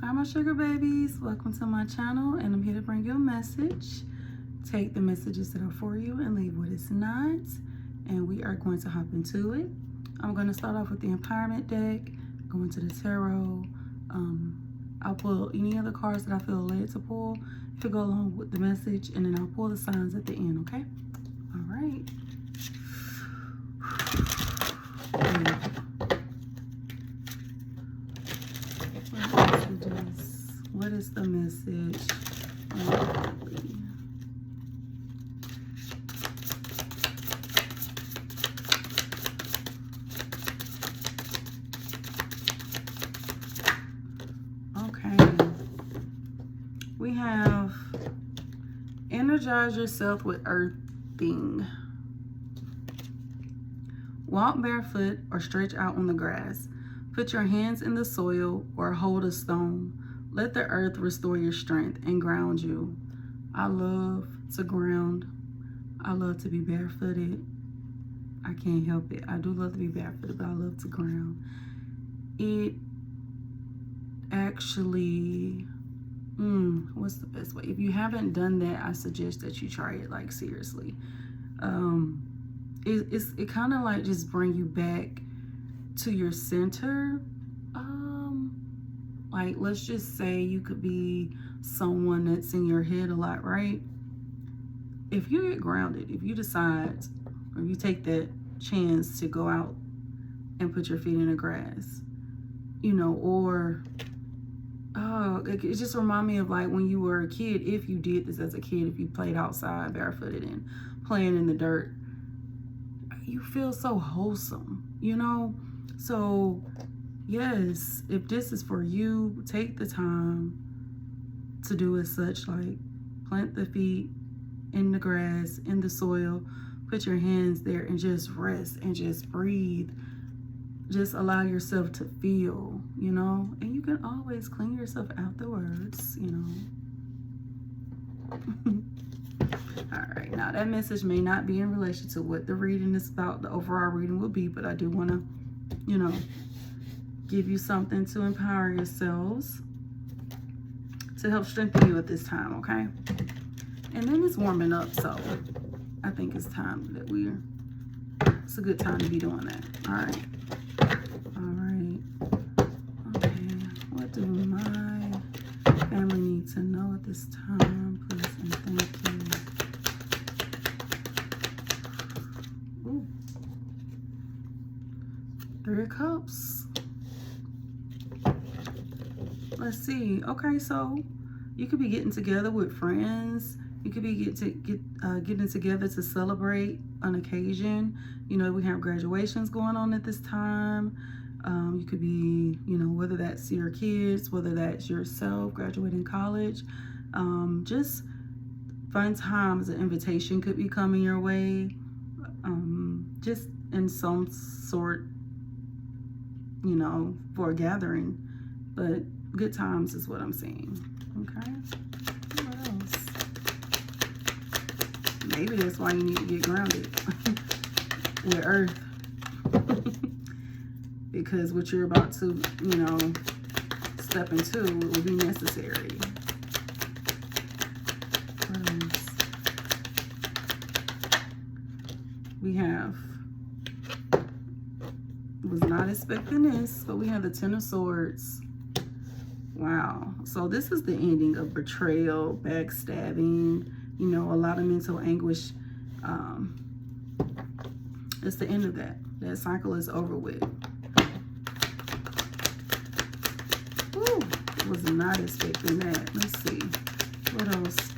Hi my sugar babies, welcome to my channel, and I'm here to bring you a message. Take the messages that are for you and leave what is not, and we are going to hop into it. I'm going to start off with the Empowerment deck, go into the tarot. I'll pull any other cards that I feel led to pull to go along with the message, and then I'll pull the signs at the end, okay? All right. What is the message? Okay. We have energize yourself with earthing. Walk barefoot or stretch out on the grass. Put your hands in the soil or hold a stone. Let the earth restore your strength and ground you. I love to ground. I love to be barefooted. I can't help it. I do love to be barefooted, but I love to ground. It actually, what's the best way? If you haven't done that, I suggest that you try it, like seriously. It kind of like just bring you back to your center. Like, let's just say you could be someone that's in your head a lot, right? If you get grounded, if you decide, or you take that chance to go out and put your feet in the grass, you know, or it just reminds me of like when you were a kid. If you did this as a kid, if you played outside barefooted and playing in the dirt, you feel so wholesome, you know? So yes, if this is for you, take the time to do as such, like plant the feet in the grass, in the soil, put your hands there and just rest and just breathe. Just allow yourself to feel, you know? And you can always clean yourself afterwards, you know? All right, now that message may not be in relation to what the reading is about, the overall reading will be, but I do want to, you know, give you something to empower yourselves, to help strengthen you at this time, okay? And then it's warming up, so I think it's time that it's a good time to be doing that. All right. All right. Okay. What do my family need to know at this time, please and thank you? Ooh. 3 of Cups. Let's see. Okay, so you could be getting together with friends. You could be getting together to celebrate an occasion. You know, we have graduations going on at this time. You could be, you know, whether that's your kids, whether that's yourself graduating college. Just fun times. An invitation could be coming your way. Just in some sort, you know, for a gathering. But good times is what I'm saying. Okay. What else? Maybe that's why you need to get grounded with earth. Because what you're about to, you know, step into will be necessary. What else? We have, was not expecting this, but we have the 10 of Swords. Wow. So this is the ending of betrayal, backstabbing, you know, a lot of mental anguish. It's the end of that. That cycle is over with. Ooh, was not expecting that. Let's see. What else?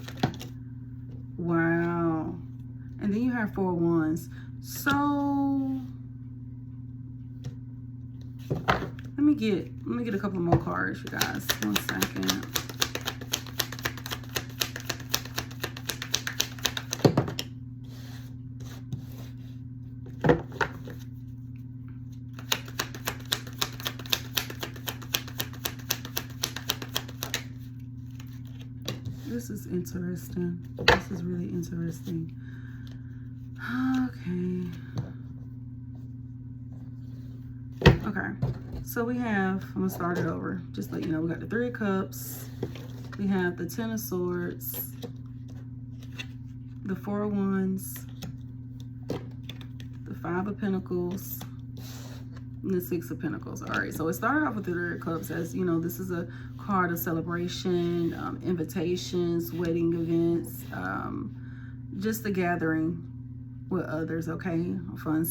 Wow. And then you have 4 Wands. So let me get a couple more cards, you guys. 1 second. This is interesting. This is really interesting. Okay. Okay. So we have, I'm gonna start it over, just let you know, we got the Three of Cups, we have the Ten of Swords, the Four of Wands, the Five of Pentacles, and the Six of Pentacles. All right, so it started off with the Three of Cups. As you know, this is a card of celebration, invitations, wedding events, just a gathering with others, okay? Fun.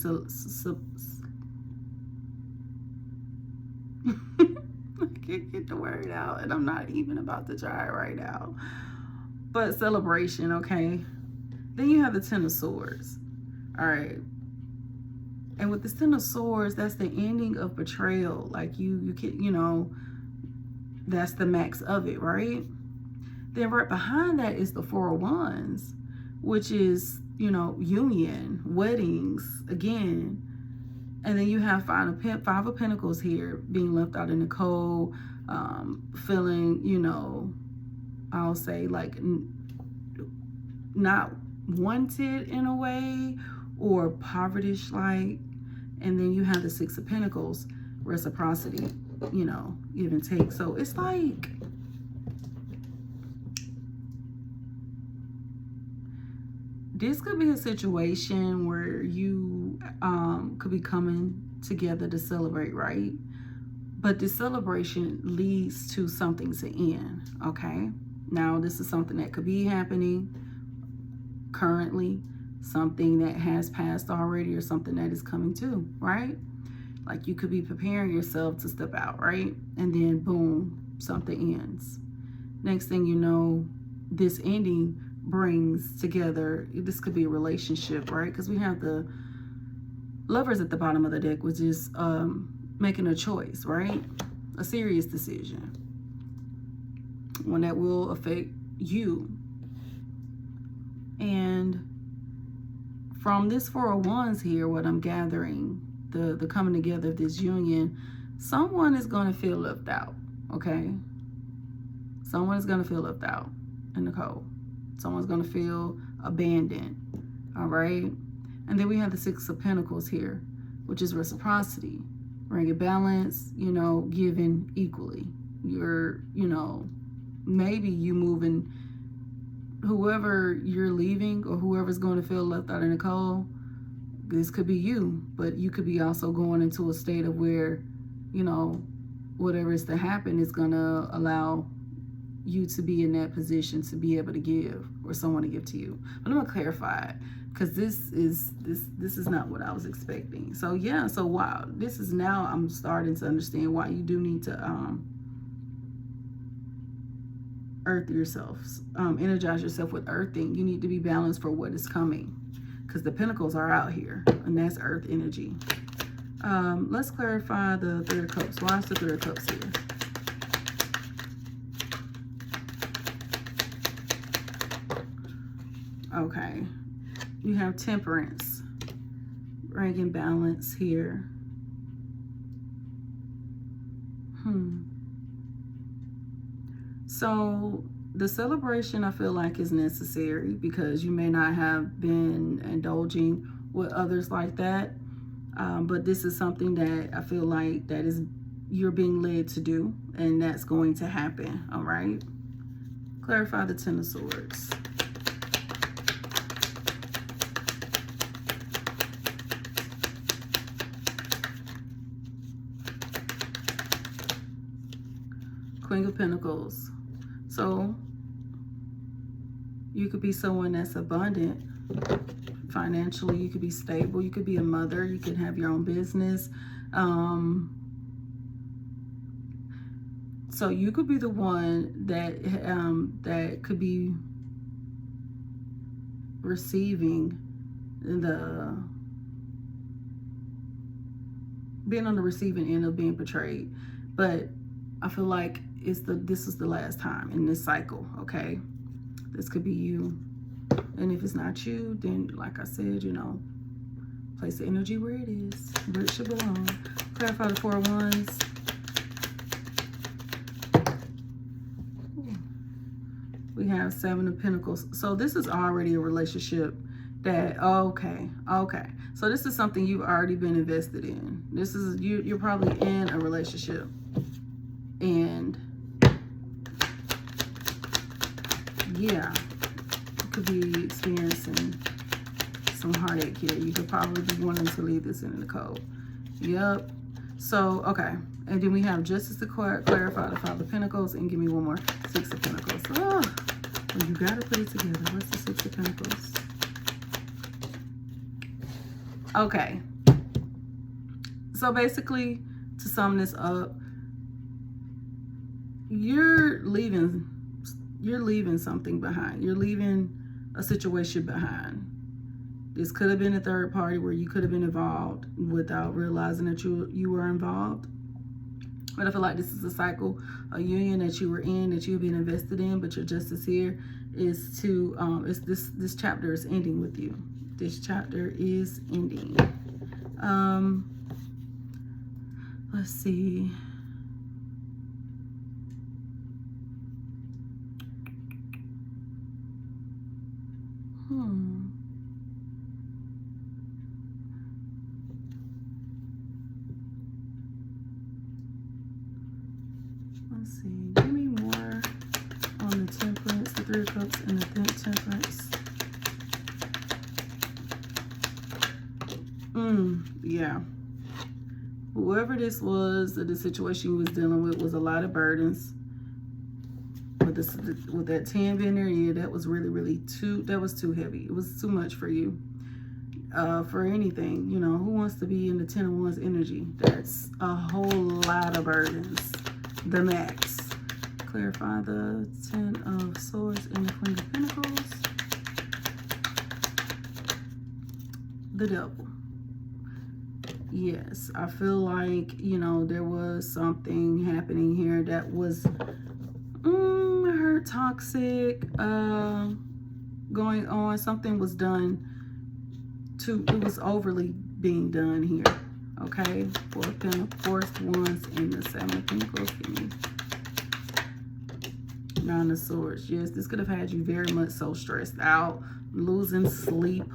I can't get the word out, and I'm not even about to try it right now. But celebration, okay? Then you have the Ten of Swords. All right. And with the Ten of Swords, that's the ending of betrayal. Like you can, you know, that's the max of it, right? Then right behind that is the Four of Wands, which is, you know, union, weddings, again. And then you have Five of Pentacles here, being left out in the cold, feeling, you know, I'll say like not wanted in a way, or poverty-ish like. And then you have the Six of Pentacles, reciprocity, you know, give and take. So it's like, this could be a situation where you could be coming together to celebrate, right? But this celebration leads to something to end, okay? Now, this is something that could be happening currently, something that has passed already, or something that is coming to, right? Like you could be preparing yourself to step out, right? And then boom, something ends. Next thing you know, this ending brings together, this could be a relationship, right? Because we have the Lovers at the bottom of the deck, which is making a choice, right? A serious decision, one that will affect you. And from this Four of Wands here, what I'm gathering, the coming together of this union, someone is going to feel left out, okay? Someone is going to feel left out in the cold. Someone's going to feel abandoned, all right? And then we have the Six of Pentacles here, which is reciprocity. Bring a balance, you know, giving equally. You're, you know, maybe you moving, whoever you're leaving or whoever's going to feel left out in the cold, this could be you, but you could be also going into a state of where, you know, whatever is to happen is going to allow you to be in that position to be able to give, or someone to give to you. But I'm going to clarify it, because this is not what I was expecting. So yeah, so wow, this is, now I'm starting to understand why you do need to earth yourself, energize yourself with earthing. You need to be balanced for what is coming, because the pentacles are out here, and that's earth energy. Let's clarify the Three of Cups. Why is the Three of Cups here? Okay, you have Temperance, bringing balance here. So the celebration, I feel like, is necessary, because you may not have been indulging with others like that. But this is something that I feel like that is, you're being led to do, and that's going to happen, all right? Clarify the Ten of Swords. Queen of Pentacles. So you could be someone that's abundant financially. You could be stable. You could be a mother. You could have your own business. So you could be the one that that could be receiving being on the receiving end of being betrayed. But I feel like this is the last time in this cycle, okay? This could be you. And if it's not you, then like I said, you know, place the energy where it is, where it should belong. Clarify the Four of Wands. We have Seven of Pentacles. So this is already a relationship That, okay, okay. So this is something you've already been invested in. This is, you're probably in a relationship. And yeah, you could be experiencing some heartache here. You could probably be wanting to leave this in the cold. Yep. So, okay. And then we have Justice to clarify the Five of Pentacles, and give me one more. Six of Pentacles. Oh, well, you got to put it together. What's the Six of Pentacles? Okay. So basically, to sum this up, you're leaving something behind. You're leaving a situation behind. This could have been a third party where you could have been involved without realizing that you were involved. But I feel like this is a cycle, a union that you were in, that you've been invested in, but your justice here is to, this chapter is ending with you. This chapter is ending. Let's see. Let's see. Give me more on the Temperance, the Three of Cups, and the Temperance. Yeah. Whoever this was, the situation you was dealing with was a lot of burdens. With that 10 being there, yeah, that was really that was too heavy. It was too much for you. For anything, you know, who wants to be in the 10 of Wands energy? That's a whole lot of burdens. The max. Clarify the 10 of Swords and the Queen of Pentacles. The Devil. Yes, I feel like, you know, there was something happening here that was hurt, toxic, going on. Something was done it was overly being done here. Okay, Fourth Wands and the Seven of Pentacles. Give me Nine of Swords. Yes, this could have had you very much so stressed out, losing sleep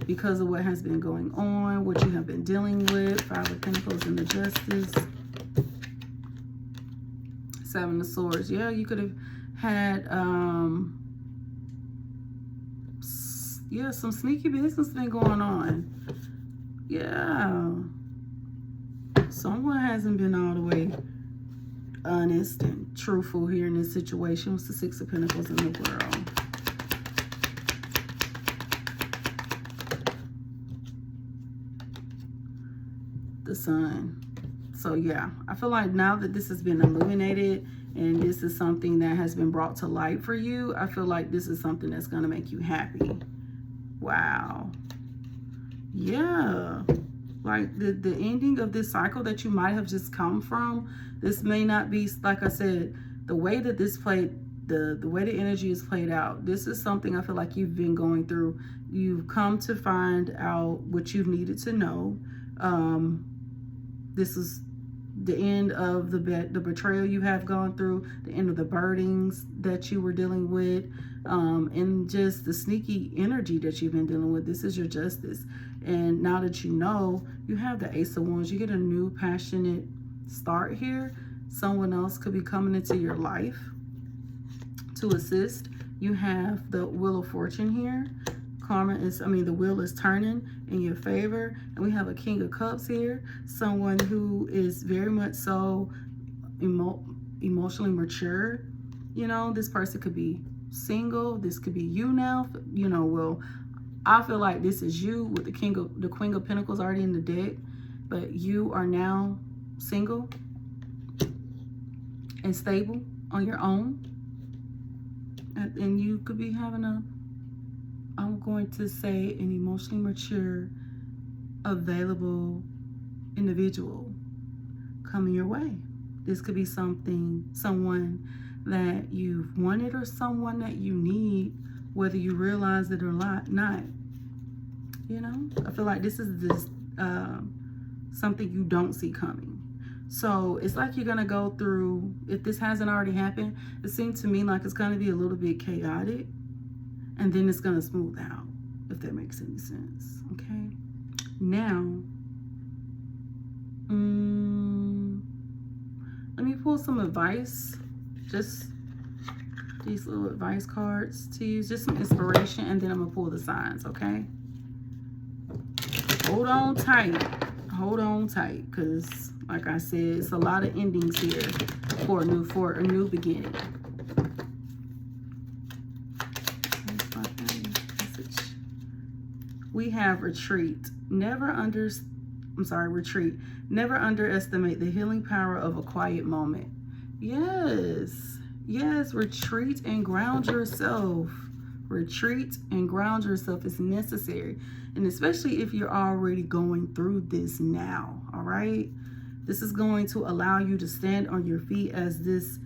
because of what has been going on, what you have been dealing with. Five of Pentacles and the Justice. Seven of Swords. Yeah, you could have had yeah, some sneaky business been going on. Yeah, someone hasn't been all the way honest and truthful here in this situation. What's the Six of Pentacles in the World? The Sun. So yeah, I feel like now that this has been illuminated and this is something that has been brought to light for you, I feel like this is something that's going to make you happy. Wow. Yeah. Like the ending of this cycle that you might have just come from, this may not be, like I said, the way that this played, the way the energy is played out, this is something I feel like you've been going through. You've come to find out what you've needed to know. This is the end of the betrayal you have gone through, the end of the burdens that you were dealing with, and just the sneaky energy that you've been dealing with. This is your justice. And now that you know, you have the Ace of Wands. You get a new passionate start here. Someone else could be coming into your life to assist. You have the Wheel of Fortune here. Karma is, the wheel is turning in your favor. And we have a King of Cups here. Someone who is very much so emotionally mature. You know, this person could be single. This could be you now. You know, well, I feel like this is you with the Queen of Pentacles already in the deck. But you are now single and stable on your own. And you could be having I'm going to say, an emotionally mature, available individual coming your way. This could be someone that you've wanted or someone that you need, whether you realize it or not. You know, I feel like this is something you don't see coming. So it's like you're going to go through, if this hasn't already happened, it seems to me like it's going to be a little bit chaotic. And then it's going to smooth out. if that makes any sense. Okay, now let me pull some advice, just these little advice cards to use, just some inspiration, and then I'm gonna pull the signs. Okay, hold on tight, because like I said, it's a lot of endings here for a new beginning. We have retreat. Retreat. Never underestimate the healing power of a quiet moment. Yes. Yes, retreat and ground yourself. Retreat and ground yourself is necessary. And especially if you're already going through this now, all right? This is going to allow you to stand on your feet as this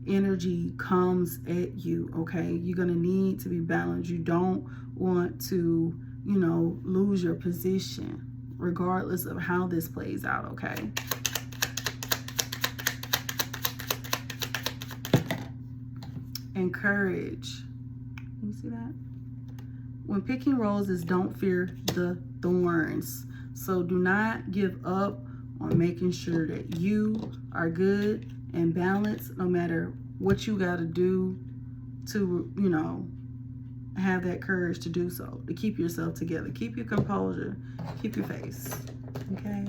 energy comes at you, okay? You're going to need to be balanced. You don't want to, you know, lose your position regardless of how this plays out, okay? And courage. Can you see that? When picking roses, don't fear the thorns. So do not give up on making sure that you are good and balanced, no matter what you got to do to, you know, have that courage to do so, to keep yourself together. Keep your composure. Keep your face. Okay?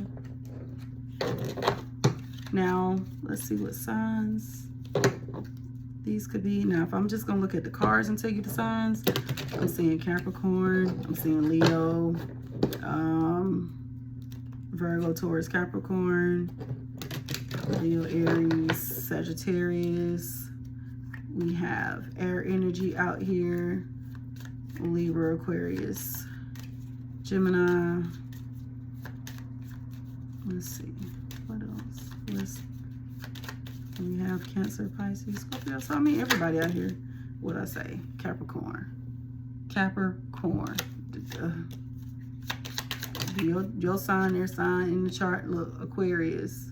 Now, let's see what signs these could be. Now, if I'm just going to look at the cards and tell you the signs, I'm seeing Capricorn. I'm seeing Leo. Virgo, Taurus, Capricorn. Leo, Aries, Sagittarius. We have air energy out here. Libra, Aquarius, Gemini. Let's see, what else? We have Cancer, Pisces, Scorpio. So I mean everybody out here. What I say? Capricorn. Your sign, their sign in the chart. Look, Aquarius.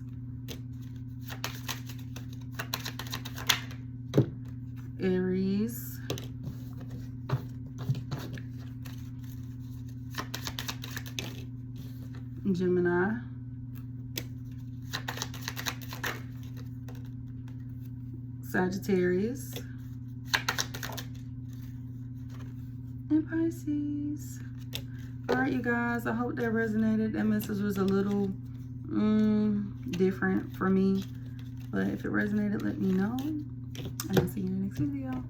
Aries. Gemini, Sagittarius, and Pisces. All right, you guys, I hope that resonated. That message was a little different for me, but if it resonated, let me know, and I'll see you in the next video.